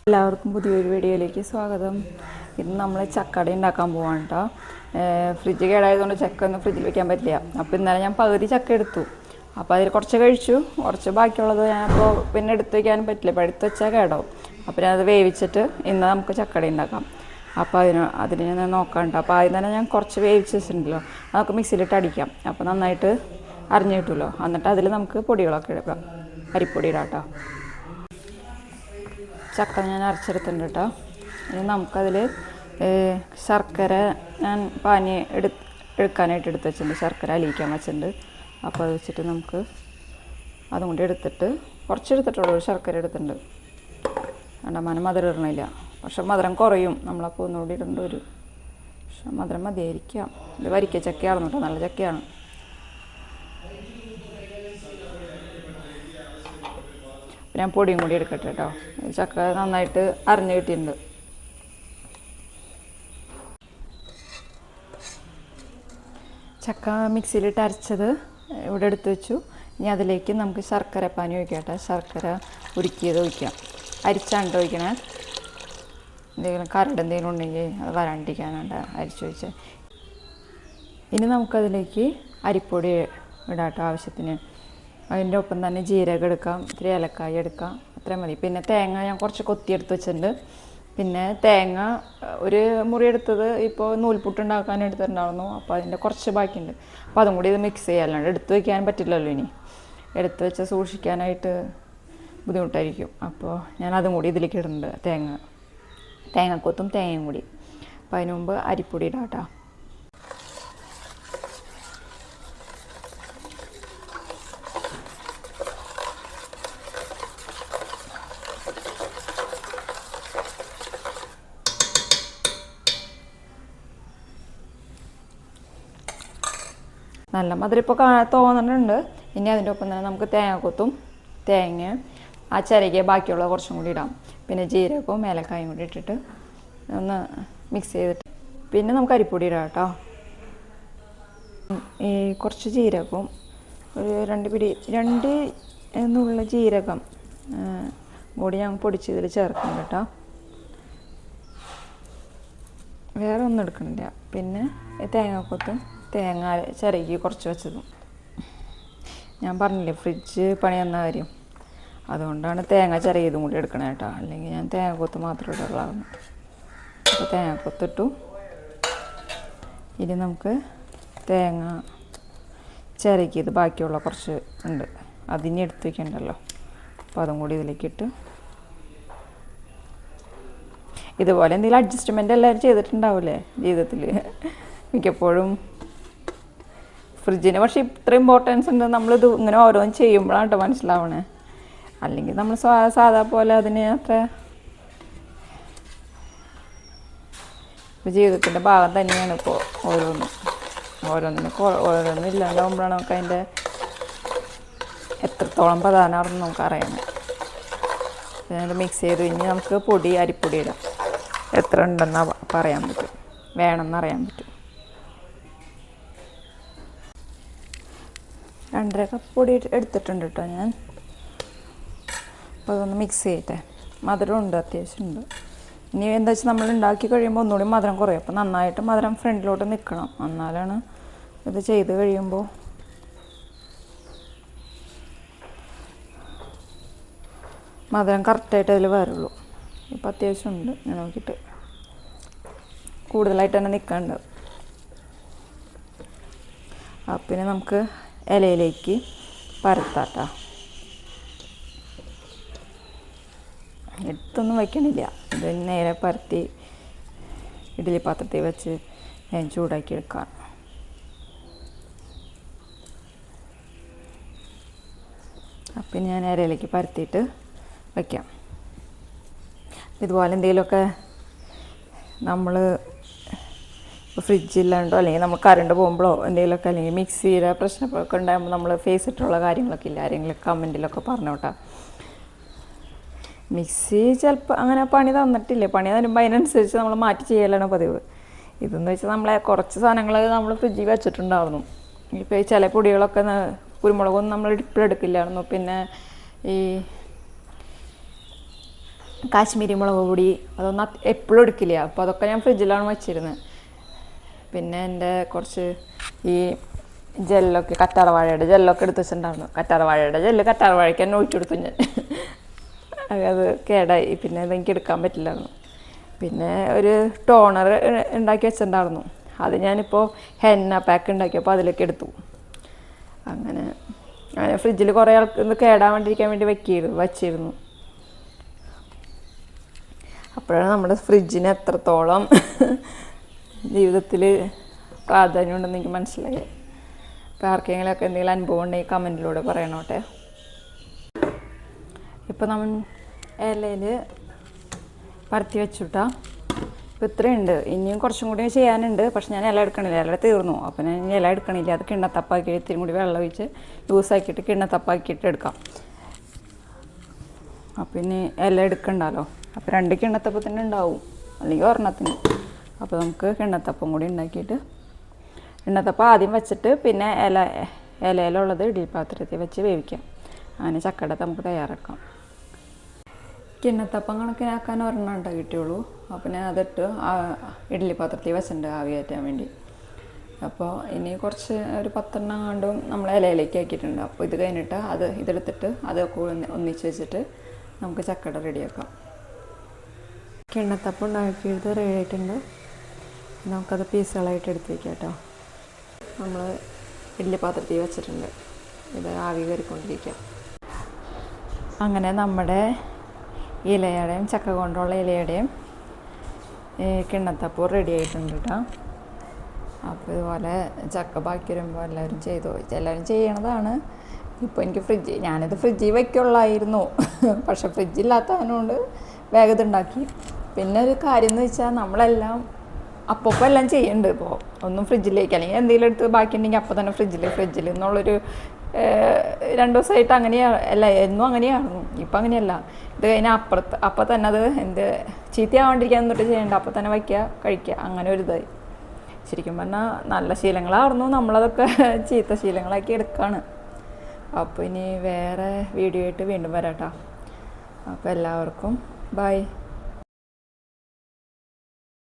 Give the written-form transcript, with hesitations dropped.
എല്ലാവർക്കും പുതിയൊരു വീഡിയോയിലേക്ക് സ്വാഗതം. ഇന്ന് നമ്മൾ ചക്കട ഉണ്ടാക്കാൻ പോവാണ് കേട്ടോ. ഫ്രിഡ്ജ് കേടായതുകൊണ്ട് ചക്ക ഒന്നും ഫ്രിഡ്ജിൽ വെക്കാൻ പറ്റില്ല. അപ്പോൾ ഇന്നലെ ഞാൻ പകുതി ചക്ക എടുത്തു. അപ്പോൾ അതിൽ കുറച്ച് കഴിച്ചു, കുറച്ച് ബാക്കിയുള്ളത് ഞാനപ്പോൾ പിന്നെ എടുത്ത് വയ്ക്കാനും പറ്റില്ല. ഇപ്പോൾ എടുത്ത് വെച്ചാൽ കേടാവും. അപ്പോൾ ഞാനത് വേവിച്ചിട്ട് ഇന്ന് നമുക്ക് ചക്കട ഉണ്ടാക്കാം. അപ്പോൾ അതിന് ഞാൻ നോക്കാണ്ട്. അപ്പോൾ ആദ്യം തന്നെ ഞാൻ കുറച്ച് വേവിച്ച് വെച്ചിട്ടുണ്ടല്ലോ, നമുക്ക് മിക്സിയിലിട്ട് അടിക്കാം. അപ്പോൾ നന്നായിട്ട് അരിഞ്ഞ് കിട്ടുമല്ലോ. എന്നിട്ട് അതിൽ നമുക്ക് പൊടികളൊക്കെ എടുക്കാം. അരിപ്പൊടി ഇടാം കേട്ടോ. ചക്ക ഞാൻ അരച്ചെടുത്തിട്ടുണ്ട് കേട്ടോ. ഇനി നമുക്കതിൽ ശർക്കര ഞാൻ പാനി എടുക്കാനായിട്ട് എടുത്ത് വെച്ചിട്ടുണ്ട്. ശർക്കര അലിയിക്കാൻ വെച്ചിട്ടുണ്ട്. അപ്പോൾ അത് വെച്ചിട്ട് നമുക്ക് അതും കൂടി എടുത്തിട്ട് കുറച്ചെടുത്തിട്ടുള്ളൂ. ശർക്കര എടുത്തിട്ടുണ്ട്. കണ്ടമാനം മധുരം ഇടണില്ല, പക്ഷെ മധുരം കുറയും. നമ്മളപ്പോൾ ഒന്നുകൂടി ഇടേണ്ടി വരും. പക്ഷെ മധുരം മതിയായിരിക്കാം. ഇത് വരിക്ക ചക്കയാണ് കേട്ടോ, നല്ല ചക്കയാണ്. ഞാൻ പൊടിയും കൂടി എടുക്കട്ടെ കേട്ടോ. ചക്ക നന്നായിട്ട് അരിഞ്ഞ് കിട്ടിയിട്ടുണ്ട്. ചക്ക മിക്സിയിലിട്ട് അരച്ചത് ഇവിടെ എടുത്ത് വെച്ചു. ഇനി അതിലേക്ക് നമുക്ക് ശർക്കര പാനി ഒഴിക്കാം കേട്ടോ. ശർക്കര ഉരുക്കിയത് ഒഴിക്കാം. അരിച്ചാണ്ട് ഒഴിക്കണേ. എന്തെങ്കിലും കരട് എന്തെങ്കിലും ഉണ്ടെങ്കിൽ അത് വരാണ്ടിരിക്കാനാണ് അരിച്ച് ഒഴിച്ചത്. ഇനി നമുക്കതിലേക്ക് അരിപ്പൊടി ഇടാം കേട്ടോ ആവശ്യത്തിന്. അതിൻ്റെ ഒപ്പം തന്നെ ജീരകം എടുക്കാം, ഇത്തിരി ഏലക്കായ എടുക്കാം, അത്രയും മതി. പിന്നെ തേങ്ങ ഞാൻ കുറച്ച് കൊത്തിയെടുത്ത് വെച്ചിട്ടുണ്ട്. പിന്നെ തേങ്ങ ഒരു മുറി എടുത്തത് ഇപ്പോൾ നൂൽപുട്ട് ഉണ്ടാക്കാൻ എടുത്തിട്ടുണ്ടായിരുന്നു. അപ്പോൾ അതിൻ്റെ കുറച്ച് ബാക്കിയുണ്ട്. അപ്പോൾ അതും കൂടി ഇത് മിക്സ് ചെയ്യാറുണ്ട്. എടുത്ത് വയ്ക്കാൻ പറ്റില്ലല്ലോ. ഇനി എടുത്ത് വെച്ച് സൂക്ഷിക്കാനായിട്ട് ബുദ്ധിമുട്ടായിരിക്കും. അപ്പോൾ ഞാൻ അതും കൂടി ഇതിലേക്ക് ഇടുന്നുണ്ട്. തേങ്ങക്കൊത്തും തേങ്ങയും കൂടി. അപ്പോൾ അതിന് മുമ്പ് അരിപ്പൊടി ഇടാം കേട്ടോ. നല്ല മധുരം ഇപ്പോൾ തോന്നുന്നുണ്ട്. ഇനി അതിൻ്റെ ഒപ്പം തന്നെ നമുക്ക് തേങ്ങക്കൊത്തും തേങ്ങ ആ ചിരകിയ ബാക്കിയുള്ള കുറച്ചും കൂടി ഇടാം. പിന്നെ ജീരകവും ഏലക്കായും കൂടി ഇട്ടിട്ട് ഒന്ന് മിക്സ് ചെയ്തിട്ട് പിന്നെ നമുക്ക് അരിപ്പൊടി ഇടാം കേട്ടോ. ഈ കുറച്ച് ജീരകവും ഒരു രണ്ട് എന്നുള്ള ജീരകം കൂടി ഞാൻ പൊടിച്ച് ഇതിൽ ചേർക്കണം കേട്ടോ. വേറെ ഒന്നും എടുക്കണില്ല. പിന്നെ തേങ്ങക്കൊത്തും തേങ്ങ ചിരകി കുറച്ച് വെച്ചതും. ഞാൻ പറഞ്ഞില്ലേ ഫ്രിഡ്ജ് പണി വന്ന കാര്യം, അതുകൊണ്ടാണ് തേങ്ങ ചിരകിയതും കൂടി എടുക്കണേ കേട്ടോ. അല്ലെങ്കിൽ ഞാൻ തേങ്ങക്കൊത്ത് മാത്രം ഇടുള്ളായിരുന്നു. അപ്പോൾ തേങ്ങക്കൊത്തിട്ടു. ഇനി നമുക്ക് തേങ്ങ ചിരകിയത് ബാക്കിയുള്ള കുറച്ച് ഉണ്ട്, അതിനി എടുത്ത് വയ്ക്കണ്ടല്ലോ. അപ്പോൾ അതും കൂടി ഇതിലേക്കിട്ട് ഇതുപോലെ എന്തെങ്കിലും അഡ്ജസ്റ്റ്മെൻ്റ് എല്ലാവരും ചെയ്തിട്ടുണ്ടാവില്ലേ ജീവിതത്തിൽ മിക്കപ്പോഴും. ഫ്രിഡ്ജിന് പക്ഷേ ഇത്ര ഇമ്പോർട്ടൻസ് ഉണ്ട്. നമ്മളിത് ഇങ്ങനെ ഓരോന്നും ചെയ്യുമ്പോഴാണ് കേട്ടോ മനസ്സിലാവണേ. അല്ലെങ്കിൽ നമ്മൾ സാധാ പോലെ അതിന് അത്ര ജീവിതത്തിൻ്റെ ഭാഗം തന്നെയാണ് ഇപ്പോൾ ഓരോന്നും ഇല്ലാണ്ടാവുമ്പോഴാണ് നമുക്ക് അതിൻ്റെ എത്രത്തോളം പ്രധാനമാണെന്ന് നമുക്ക് അറിയണേ. പിന്നെ മിക്സ് ചെയ്ത് കഴിഞ്ഞ് നമുക്ക് അരിപ്പൊടി ഇടാം. എത്ര ഉണ്ടെന്ന് പറയാൻ പറ്റും, വേണമെന്നറിയാൻ പറ്റും. 2.5 കപ്പ് പൊടി എടുത്തിട്ടുണ്ട് കേട്ടോ ഞാൻ. അപ്പോൾ അതൊന്ന് മിക്സ് ചെയ്യട്ടെ. മധുരം ഉണ്ട്, അത്യാവശ്യമുണ്ട്. ഇനി എന്താ വെച്ചാൽ നമ്മൾ ഉണ്ടാക്കി കഴിയുമ്പോൾ ഒന്നുകൂടി മധുരം കുറയും. അപ്പോൾ നന്നായിട്ട് മധുരം ഫ്രണ്ടിലോട്ട് നിൽക്കണം, എന്നാലാണ് ഇത് ചെയ്ത് കഴിയുമ്പോൾ മധുരം കറക്റ്റായിട്ട് അതിൽ വരുള്ളൂ. ഇപ്പോൾ അത്യാവശ്യമുണ്ട്. ഞാൻ നോക്കിയിട്ട് കൂടുതലായിട്ട് തന്നെ നിൽക്കുന്നുണ്ട്. പിന്നെ നമുക്ക് ഇലയിലേക്ക് പരത്താട്ടോ. എടുത്തൊന്നും വയ്ക്കണില്ല. ഇത് നേരെ പരത്തി ഇഡ്ഡലി പാത്രത്തിൽ വെച്ച് ഞാൻ ചൂടാക്കി എടുക്കാം. അപ്പം ഞാൻ ഇലയിലേക്ക് പരത്തിയിട്ട് വയ്ക്കാം. ഇതുപോലെ എന്തെങ്കിലുമൊക്കെ നമ്മൾ ഫ്രിഡ്ജില്ലാണ്ടോ അല്ലെങ്കിൽ നമ്മൾ കറണ്ട് പോകുമ്പോഴോ എന്തെങ്കിലുമൊക്കെ, അല്ലെങ്കിൽ മിക്സിയുടെ പ്രശ്നമൊക്കെ ഉണ്ടാകുമ്പോൾ നമ്മൾ ഫേസ് ഇട്ടുള്ള കാര്യങ്ങളൊക്കെ ഇല്ല, ആരെങ്കിലും കമൻറ്റിലൊക്കെ പറഞ്ഞോട്ടാ. മിക്സി ചിലപ്പോൾ അങ്ങനെ പണി തന്നിട്ടില്ല. പണി തരുമ്പോൾ അതിനനുസരിച്ച് നമ്മൾ മാറ്റി ചെയ്യലാണ് പതിവ്. ഇതെന്ന് വെച്ചാൽ നമ്മളെ കുറച്ച് സാധനങ്ങൾ നമ്മൾ ഫ്രിഡ്ജിൽ വെച്ചിട്ടുണ്ടായിരുന്നു. ഇപ്പോൾ ചില പൊടികളൊക്കെ കുരുമുളകൊന്നും നമ്മൾ ഇപ്പോഴെടുക്കില്ലായിരുന്നു. പിന്നെ ഈ കാശ്മീരി മുളക് പൊടി അതൊന്നും എപ്പോഴും എടുക്കില്ല. അപ്പോൾ അതൊക്കെ ഞാൻ ഫ്രിഡ്ജിലാണ് വെച്ചിരുന്നത്. പിന്നെ എൻ്റെ കുറച്ച് ഈ ജെല്ലൊക്കെ കറ്റാർവാഴയുടെ ജെല്ലൊക്കെ എടുത്ത് വെച്ചിട്ടുണ്ടായിരുന്നു. കറ്റാർവാഴയുടെ ജെല്ല് കറ്റാർവാഴയ്ക്ക് തന്നെ ഒഴിച്ചു കൊടുത്തു ഞാൻ. അത് കേടായി, പിന്നെ അതെനിക്ക് എടുക്കാൻ പറ്റില്ലായിരുന്നു. പിന്നെ ഒരു ടോണർ ഉണ്ടാക്കി വെച്ചിട്ടുണ്ടായിരുന്നു. അത് ഞാനിപ്പോൾ ഹെന്ന പാക്ക് ഉണ്ടാക്കിയപ്പോൾ അതിലേക്ക് എടുത്തു. അങ്ങനെ ഫ്രിഡ്ജിൽ കുറേ ആൾക്ക് കേടാൻ വേണ്ടിയിരിക്കാൻ വേണ്ടി വച്ചിരുന്നു. അപ്പോഴാണ് നമ്മുടെ ഫ്രിഡ്ജിന് എത്രത്തോളം ജീവിതത്തിൽ പ്രാധാന്യം ഉണ്ടെന്ന് എനിക്ക് മനസ്സിലായി. അപ്പോൾ ആർക്കെങ്കിലുമൊക്കെ എന്തെങ്കിലും അനുഭവം ഉണ്ടെങ്കിൽ കമൻറ്റിലൂടെ പറയണോട്ടെ. ഇപ്പോൾ നമ്മൾ ഇലയിൽ പരത്തി വെച്ചുട്ടാ. ഇപ്പോൾ ഇത്രയുണ്ട്, ഇനിയും കുറച്ചും കൂടി ചെയ്യാനുണ്ട്. പക്ഷെ ഞാൻ ഇല എടുക്കണില്ല, ഇല തീർന്നു. അപ്പോൾ ഞാൻ ഇനി ഇല എടുക്കണില്ല. അത് കിണ്ണത്തപ്പാക്കി ഇത്തിരി കൂടി വെള്ളം ഒഴിച്ച് ലൂസാക്കിയിട്ട് കിണ്ണത്തപ്പാക്കിയിട്ട് എടുക്കാം. അപ്പോൾ ഇനി ഇല എടുക്കണ്ടല്ലോ. അപ്പോൾ 2 കിണ്ണത്തപ്പത്തിന് ഉണ്ടാവും, അല്ലെങ്കിൽ ഒരെണ്ണത്തിന്. അപ്പോൾ നമുക്ക് കിണ്ണത്തപ്പം കൂടി ഉണ്ടാക്കിയിട്ട് കിണ്ണത്തപ്പം ആദ്യം വെച്ചിട്ട് പിന്നെ ഇലയിലുള്ളത് ഇഡ്ഡലി പാത്രത്തിൽ വെച്ച് വേവിക്കാം. അങ്ങനെ ചക്കട നമുക്ക് തയ്യാറാക്കാം. കിണ്ണത്തപ്പം കണക്കിനാക്കാൻ ഒരെണ്ണം ഉണ്ടാക്കിയിട്ടുള്ളൂ. അപ്പോൾ ഞാൻ അതിട്ട് ഇഡ്ഡലി പാത്രത്തിൽ വെച്ചിട്ടുണ്ട് ആവി കയറ്റാൻ വേണ്ടി. അപ്പോൾ ഇനി കുറച്ച് ഒരു 10 എണ്ണം കണ്ടും നമ്മൾ ഇലയിലേക്ക് ആക്കിയിട്ടുണ്ട്. അപ്പോൾ ഇത് കഴിഞ്ഞിട്ട് ഇതെടുത്തിട്ട് അതൊക്കെ ഒന്നിച്ച് വെച്ചിട്ട് നമുക്ക് ചക്കട റെഡിയാക്കാം. കിണ്ണത്തപ്പം ഉണ്ടാക്കിയിട്ട് റെഡി ആയിട്ടുണ്ട്. നമുക്കത് പീസുകളായിട്ട് എടുത്ത് വയ്ക്കാം കേട്ടോ. നമ്മൾ ഇഡ്ഡലി പാത്രത്തിൽ വെച്ചിട്ടുണ്ട്. ഇത് ആവി കയറിക്കൊണ്ടിരിക്കാം. അങ്ങനെ നമ്മുടെ ഇലയുടെയും ചക്ക കൊണ്ടുള്ള ഇലയുടെയും കിണ്ണത്തപ്പം റെഡി ആയിട്ടുണ്ട് കേട്ടോ. അപ്പോൾ ഇതുപോലെ ചക്ക ബാക്കി വരുമ്പോൾ എല്ലാവരും ചെയ്യണതാണ്. ഇപ്പോൾ എനിക്ക് ഞാനിത് ഫ്രിഡ്ജിൽ വയ്ക്കുള്ളായിരുന്നു. പക്ഷെ ഫ്രിഡ്ജില്ലാത്തതിനോണ്ട് വേഗം ഉണ്ടാക്കി. പിന്നെ ഒരു കാര്യം എന്ന് വെച്ചാൽ നമ്മളെല്ലാം അപ്പോൾ എല്ലാം ചെയ്യുന്നുണ്ട്. ഇപ്പോൾ ഒന്നും ഫ്രിഡ്ജിലേക്ക് അല്ലെങ്കിൽ എന്തെങ്കിലും എടുത്ത് ബാക്കി ഉണ്ടെങ്കിൽ അപ്പോൾ തന്നെ ഫ്രിഡ്ജിൽ എന്നുള്ളൊരു 2 ദിവസമായിട്ട് അല്ല എന്നും അങ്ങനെയായിരുന്നു. ഇപ്പം അങ്ങനെയല്ല. ഇത് കഴിഞ്ഞാൽ അപ്പം തന്നെ അത് ചീത്തയാവാണ്ടിരിക്കാൻ എന്നിട്ട് ചെയ്യേണ്ട, അപ്പം തന്നെ വയ്ക്കുക, കഴിക്കുക, അങ്ങനെ ഒരു ഇതായി. ശരിക്കും പറഞ്ഞാൽ നല്ല ശീലങ്ങളായിരുന്നു, നമ്മളതൊക്കെ ചീത്ത ശീലങ്ങളാക്കി എടുക്കുകയാണ്. അപ്പോൾ ഇനി വേറെ വീഡിയോ ആയിട്ട് വീണ്ടും വരാം കേട്ടോ. അപ്പോൾ എല്ലാവർക്കും ബൈ.